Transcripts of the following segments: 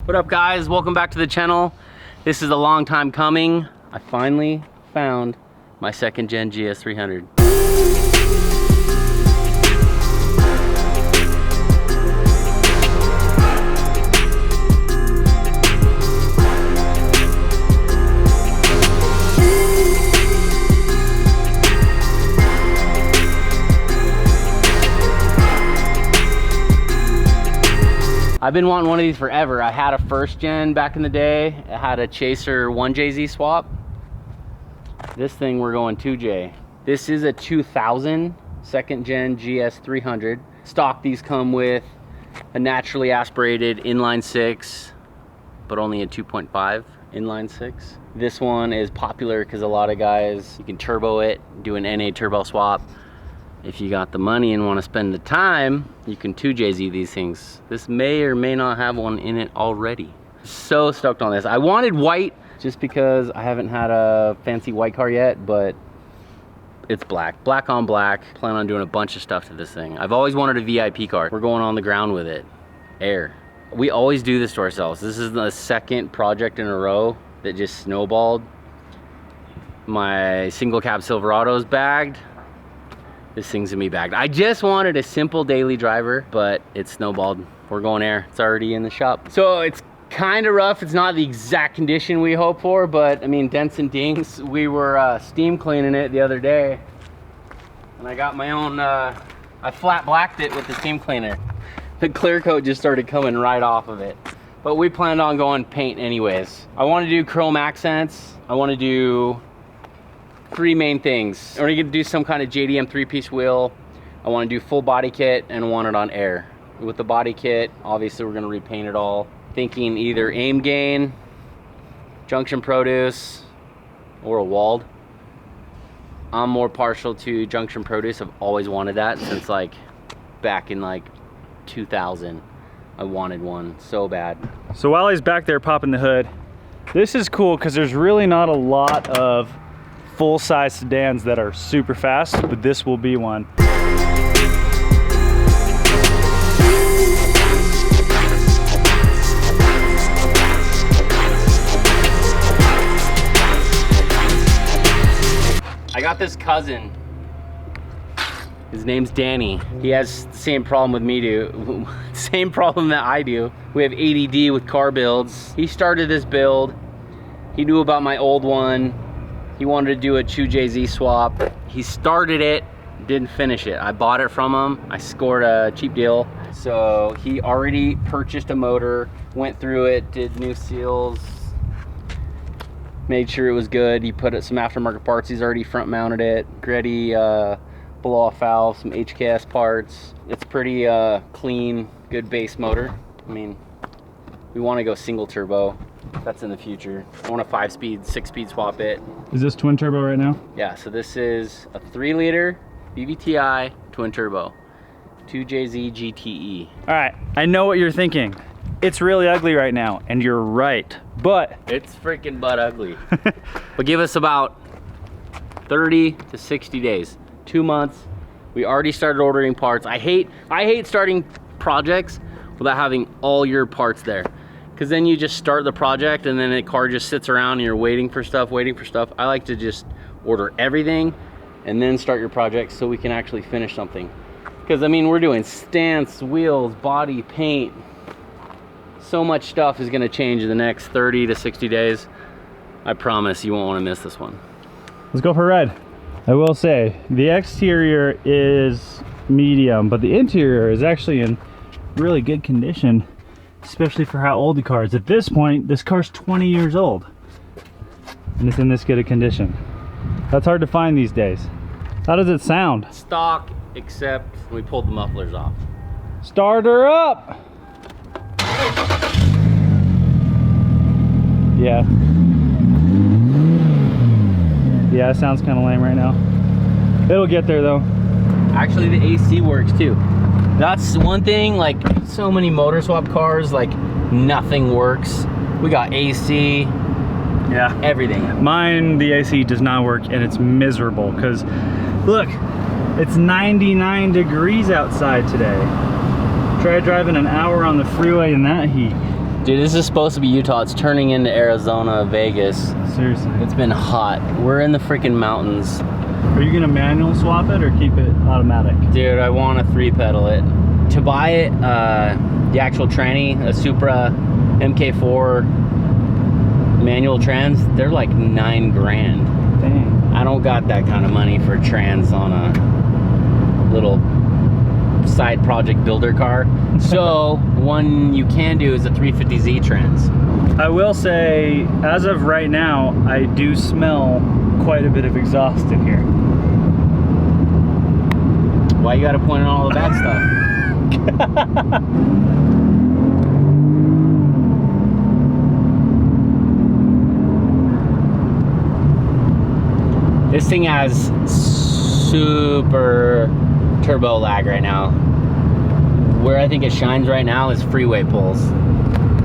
What up guys, welcome back to the channel. This is a long time coming. I finally found my second gen GS300. I've been wanting one of these forever. I had a first gen back in the day. I had a Chaser 1JZ swap. This thing we're going 2J. This is a 2000 second gen GS300. Stock these come with a naturally aspirated inline 6, but only a 2.5 inline 6. This one is popular because a lot of guys, you can turbo it, do an NA turbo swap. If you got the money and want to spend the time, you can 2JZ these things. This may or may not have one in it already. So stoked on this. I wanted white just because I haven't had a fancy white car yet, but it's black. Black on black. Plan on doing a bunch of stuff to this thing. I've always wanted a VIP car. We're going on the ground with it. Air. We always do this to ourselves. This is the second project in a row that just snowballed. My single cab Silverado's bagged. This thing's gonna be bagged. I just wanted a simple daily driver, but it snowballed. We're going air. It's already in the shop. So it's kind of rough. It's not the exact condition we hope for, but I mean, dents and dings. We were steam cleaning it the other day, and I got my own, I flat blacked it with the steam cleaner. The clear coat just started coming right off of it. But we planned on going paint anyways. I want to do chrome accents. I want to do three main things. We're gonna do some kind of JDM 3-piece wheel. I want to do full body kit and want it on air. With the body kit, obviously we're gonna repaint it all. Thinking either aim gain, junction produce, or a walled. I'm more partial to junction produce. I've always wanted that since like back in like 2000. I wanted one so bad. So while he's back there popping the hood, this is cool because there's really not a lot of full-size sedans that are super fast, but this will be one. I got this cousin. His name's Danny. He has the same problem with me do. Same problem that I do. We have ADD with car builds. He started this build. He knew about my old one. He wanted to do a 2JZ swap. He started it, didn't finish it. I bought it from him. I scored a cheap deal. So he already purchased a motor, went through it, did new seals, made sure it was good. He put some aftermarket parts. He's already front mounted it. Gritty blow off valve, some HKS parts. It's pretty clean, good base motor. I mean, we want to go single turbo. That's in the future. I want a 5-speed, 6-speed swap it. Is this twin turbo right now? Yeah, so this is a 3-liter BVTI twin turbo, 2JZ-GTE. All right, I know what you're thinking. It's really ugly right now, and you're right, but it's freaking butt ugly. But give us about 30 to 60 days, 2 months. We already started ordering parts. I hate starting projects without having all your parts there. Because then you just start the project and then the car just sits around and you're waiting for stuff. I like to just order everything and then start your project so we can actually finish something. Because I mean, we're doing stance, wheels, body, paint. So much stuff is gonna change in the next 30 to 60 days. I promise you won't wanna miss this one. Let's go for a ride. I will say, the exterior is medium, but the interior is actually in really good condition. Especially for how old the car is. At this point, this car's 20 years old. And it's in this good a condition. That's hard to find these days. How does it sound? Stock, except we pulled the mufflers off. Start her up! Yeah. Yeah, it sounds kind of lame right now. It'll get there though. Actually, the AC works too. That's one thing, like so many motor swap cars, like nothing works. We got AC, yeah, everything. Mine, the AC does not work and it's miserable because look, it's 99 degrees outside today. Try driving an hour on the freeway in that heat. Dude, this is supposed to be Utah. It's turning into Arizona, Vegas. Seriously. It's been hot. We're in the freaking mountains. Are you gonna manual swap it or keep it automatic? Dude, I want to 3-pedal it. To buy it, the actual tranny, a Supra MK4 manual trans, they're like $9 grand. Dang. I don't got that kind of money for trans on a little side project builder car. So one you can do is a 350Z trans. I will say, as of right now, I do smell quite a bit of exhaust in here. Why you gotta point out all the bad stuff? This thing has super turbo lag right now. Where I think it shines right now is freeway pulls.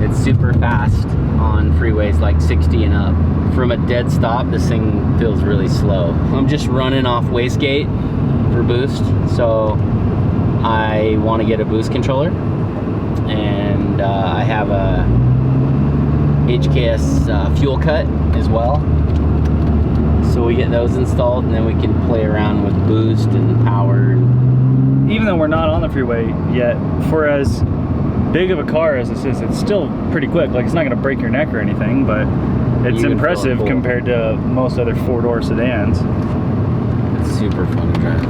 It's super fast on freeways like 60 and up. From a dead stop, this thing feels really slow. I'm just running off wastegate for boost, so I want to get a boost controller, and I have a HKS fuel cut as well. So we get those installed, and then we can play around with boost and power. Even though we're not on the freeway yet, for as big of a car as this is, it's still pretty quick. Like, it's not gonna break your neck or anything, but it's impressive compared to most other 4-door sedans. It's super fun to drive.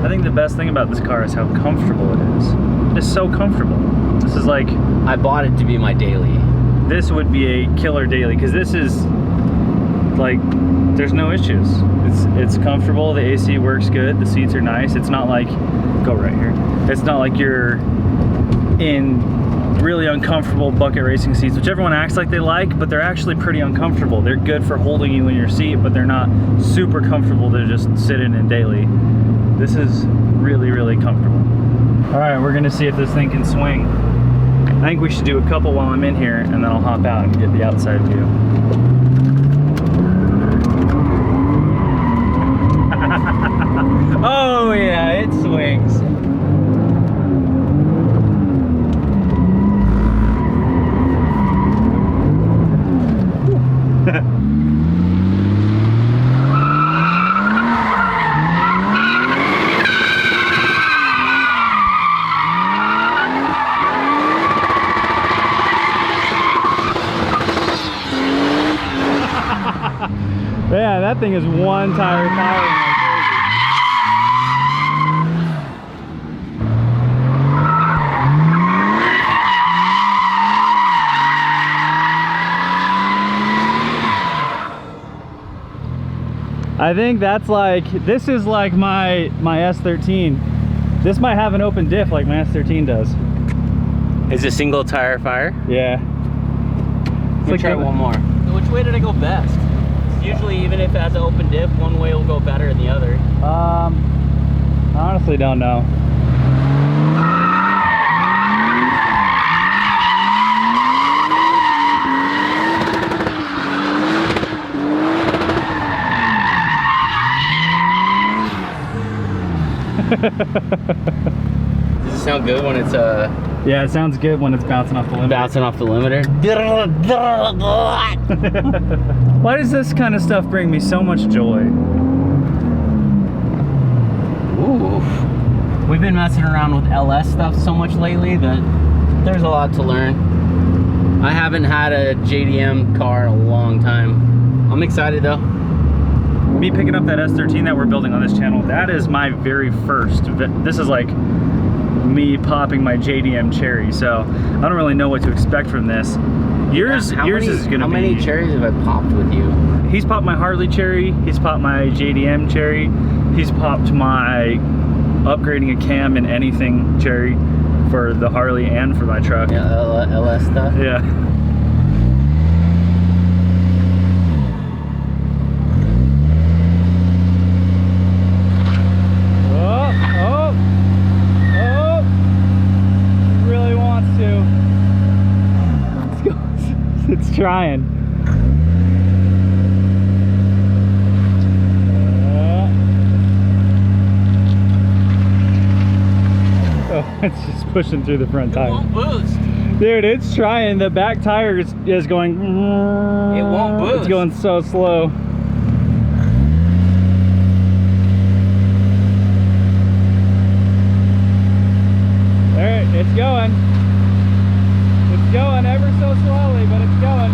I think the best thing about this car is how comfortable it is. It's so comfortable. This is like, I bought it to be my daily. this would be a killer daily, because this is like, there's no issues. It's comfortable, the AC works good, the seats are nice. It's not like, go right here, it's not like you're in really uncomfortable bucket racing seats, which everyone acts like they like, but they're actually pretty uncomfortable. They're good for holding you in your seat, but they're not super comfortable to just sit in daily. This is really, really comfortable. All right, we're gonna see if this thing can swing. I think we should do a couple while I'm in here, and then I'll hop out and get the outside view. Oh yeah, it swings. Yeah, that thing is one tire firing like crazy. I think that's like, this is like my S13. This might have an open diff like my S13 does. Is it single tire fire? Yeah. Let's try one more. Which way did I go best? Usually, even if it has an open diff, one way will go better than the other. I honestly don't know. Does it sound good when it's Yeah, it sounds good when it's bouncing off the limiter. bouncing off the limiter? Why does this kind of stuff bring me so much joy? Ooh. We've been messing around with LS stuff so much lately that there's a lot to learn. I haven't had a JDM car in a long time. I'm excited though. Me picking up that S13 that we're building on this channel, that is my very first. This is like me popping my JDM cherry, so I don't really know what to expect from this. Yours is gonna be... How many cherries have I popped with you? He's popped my Harley cherry, he's popped my JDM cherry, he's popped my upgrading a cam and anything cherry for the Harley and for my truck. Yeah, LS stuff? Yeah. It's trying. Oh, it's just pushing through the front tire. It won't boost. Dude, it's trying. The back tire is going. It won't boost. It's going so slow. Alright, it's going. It's going ever so slowly, but it's going.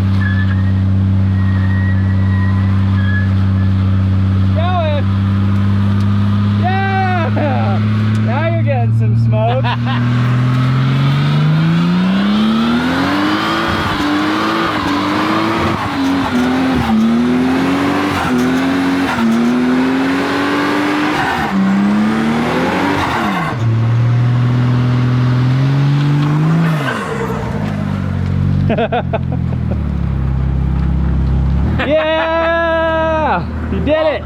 It's going. Yeah! Now you're getting some smoke. Yeah! You did it!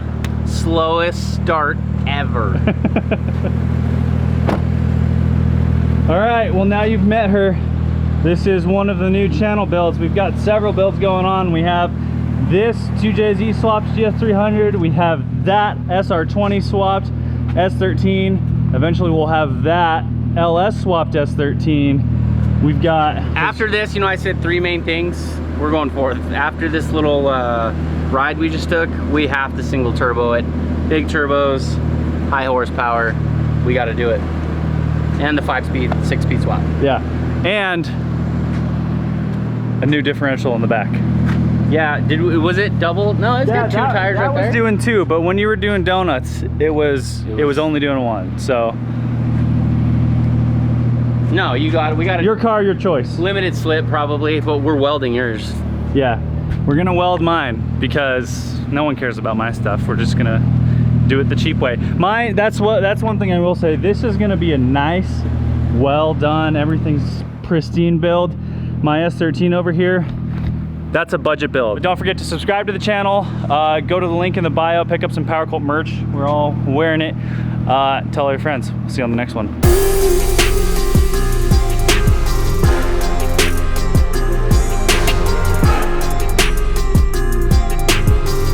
Slowest start ever. Alright, well now you've met her. This is one of the new channel builds. We've got several builds going on. We have this 2JZ swapped GS300. We have that SR20 swapped S13. Eventually we'll have that LS swapped S13. We've got... After this, you know, I said 3 main things. We're going forth. After this little ride we just took, we have to single turbo it. Big turbos, high horsepower. We got to do it. And the 5-speed, 6-speed swap. Yeah. And a new differential in the back. Yeah, was it double? No, it's got 2 tires right there. That was doing 2, but when you were doing donuts, it was only doing 1. So no, we got it. Your car, your choice. Limited slip probably, but we're welding yours. Yeah, we're gonna weld mine because no one cares about my stuff. We're just gonna do it the cheap way. That's one thing I will say. This is gonna be a nice, well done, everything's pristine build. My S13 over here, that's a budget build. But don't forget to subscribe to the channel. Go to the link in the bio, pick up some Power Cult merch. We're all wearing it. Tell all your friends. See you on the next one.